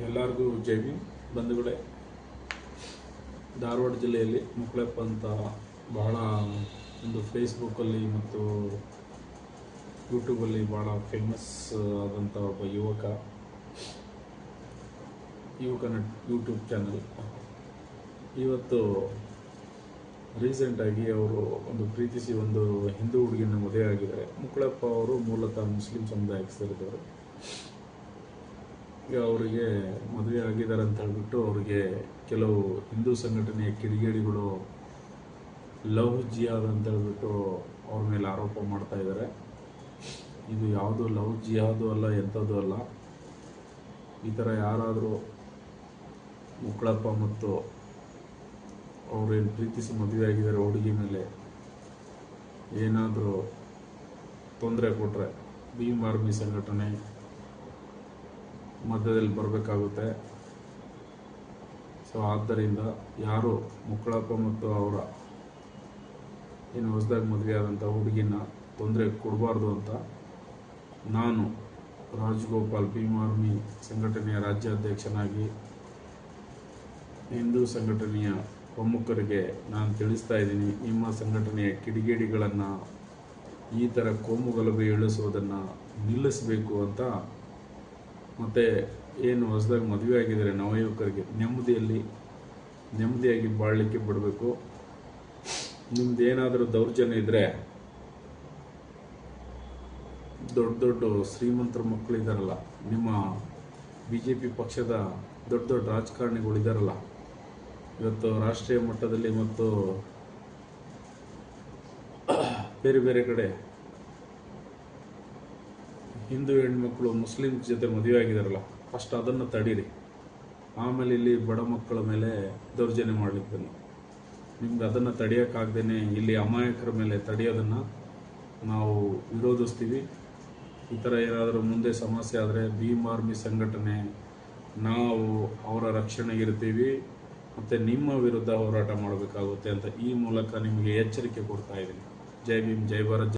ಎಲ್ಲರಿಗೂ ಜೈ ಭೀಮ್ ಬಂಧುಗಳೇ. ಧಾರವಾಡ ಜಿಲ್ಲೆಯಲ್ಲಿ ಮುಕ್ಳೆಪ್ಪ ಅಂತ ಬಹಳ ಒಂದು ಫೇಸ್ಬುಕ್ಕಲ್ಲಿ ಮತ್ತು ಯೂಟ್ಯೂಬಲ್ಲಿ ಭಾಳ ಫೇಮಸ್ ಆದಂಥ ಒಬ್ಬ ಯುವಕನ ಯೂಟ್ಯೂಬ್ ಚಾನಲ್. ಇವತ್ತು ರೀಸೆಂಟಾಗಿ ಅವರು ಒಂದು ಪ್ರೀತಿಸಿ ಒಂದು ಹಿಂದೂ ಹುಡುಗಿನ ಮದುವೆ ಆಗಿದ್ದಾರೆ. ಮುಕ್ಳೆಪ್ಪ ಅವರು ಮೂಲತಃ ಮುಸ್ಲಿಂ ಸಮುದಾಯಕ್ಕೆ ಸೇರಿದವರು. ಈಗ ಅವರಿಗೆ ಮದುವೆ ಆಗಿದ್ದಾರೆ ಅಂತ ಹೇಳ್ಬಿಟ್ಟು ಅವರಿಗೆ ಕೆಲವು ಹಿಂದೂ ಸಂಘಟನೆಯ ಕಿಡಿಗೇಡಿಗಳು ಲವ್ ಜಿಹಾದ್ ಅಂತ ಹೇಳ್ಬಿಟ್ಟು ಅವ್ರ ಮೇಲೆ ಆರೋಪ ಮಾಡ್ತಾ ಇದ್ದಾರೆ. ಇದು ಯಾವುದು ಲವ್ ಜಿಹಾದು ಅಲ್ಲ, ಎಂಥದ್ದು ಅಲ್ಲ. ಈ ಥರ ಯಾರಾದರೂ ಮುಕ್ಳಪ್ಪ ಮತ್ತು ಅವರೇನು ಪ್ರೀತಿಸಿ ಮದುವೆ ಆಗಿದ್ದಾರೆ ಹುಡುಗಿ ಮೇಲೆ ಏನಾದರೂ ತೊಂದರೆ ಕೊಟ್ಟರೆ ಭೀಮ್ ಆರ್ಮಿ ಸಂಘಟನೆ ಮಧ್ಯದಲ್ಲಿ ಬರಬೇಕಾಗುತ್ತೆ. ಸೊ ಆದ್ದರಿಂದ ಯಾರು ಮುಕ್ಳಪ್ಪ ಮತ್ತು ಅವರ ಏನು ಹೊಸದಾಗಿ ಮದುವೆ ಆದಂಥ ಹುಡುಗಿನ ತೊಂದರೆ ಕೊಡಬಾರ್ದು ಅಂತ ನಾನು ರಾಜಗೋಪಾಲ್ ಭೀಮ್ ಆರ್ಮಿ ಸಂಘಟನೆಯ ರಾಜ್ಯಾಧ್ಯಕ್ಷನಾಗಿ ಹಿಂದೂ ಸಂಘಟನೆಯ ಪ್ರಮುಖರಿಗೆ ನಾನು ತಿಳಿಸ್ತಾ ಇದ್ದೀನಿ. ನಿಮ್ಮ ಸಂಘಟನೆಯ ಕಿಡಿಗೇಡಿಗಳನ್ನು ಈ ಥರ ಕೋಮುಗಲಭೆ ಇಳಿಸೋದನ್ನು ನಿಲ್ಲಿಸಬೇಕು ಅಂತ. ಮತ್ತು ಏನು ಹೊಸದಾಗಿ ಮದುವೆ ಆಗಿದ್ದಾರೆ ನವಯುವಕರಿಗೆ ನೆಮ್ಮದಿಯಾಗಿ ಬಾಳಲಿಕ್ಕೆ ಬಿಡಬೇಕು. ನಿಮ್ದೇನಾದರೂ ದೌರ್ಜನ್ಯ ಇದ್ದರೆ ದೊಡ್ಡ ಶ್ರೀಮಂತರ ಮಕ್ಕಳಿದ್ದಾರಲ್ಲ, ನಿಮ್ಮ BJP ಪಕ್ಷದ ದೊಡ್ಡ ರಾಜಕಾರಣಿಗಳಿದ್ದಾರಲ್ಲ, ಇವತ್ತು ರಾಷ್ಟ್ರೀಯ ಮಟ್ಟದಲ್ಲಿ ಮತ್ತು ಬೇರೆ ಬೇರೆ ಕಡೆ ಹಿಂದೂ ಹೆಣ್ಮಕ್ಳು ಮುಸ್ಲಿಂ ಜೊತೆ ಮದುವೆ ಆಗಿದಾರಲ್ಲ, ಫಸ್ಟ್ ಅದನ್ನು ತಡೀರಿ. ಆಮೇಲೆ ಇಲ್ಲಿ ಬಡ ಮಕ್ಕಳ ಮೇಲೆ ದೌರ್ಜನ್ಯ ಮಾಡಲಿಕ್ಕೆ ನಿಮ್ಗೆ ಅದನ್ನು ತಡೆಯೋಕ್ಕಾಗ್ದೇ ಇಲ್ಲಿ ಅಮಾಯಕರ ಮೇಲೆ ತಡೆಯೋದನ್ನು ನಾವು ವಿರೋಧಿಸ್ತೀವಿ. ಈ ಥರ ಏನಾದರೂ ಮುಂದೆ ಸಮಸ್ಯೆ ಆದರೆ ಭೀಮ್ ಆರ್ಮಿ ಸಂಘಟನೆ ನಾವು ಅವರ ರಕ್ಷಣೆಗಿರ್ತೀವಿ ಮತ್ತು ನಿಮ್ಮ ವಿರುದ್ಧ ಹೋರಾಟ ಮಾಡಬೇಕಾಗುತ್ತೆ ಅಂತ ಈ ಮೂಲಕ ನಿಮಗೆ ಎಚ್ಚರಿಕೆ ಕೊಡ್ತಾ ಇದ್ದೀನಿ. ಜೈ ಭೀಮ್, ಜೈ ಭಾರತ್.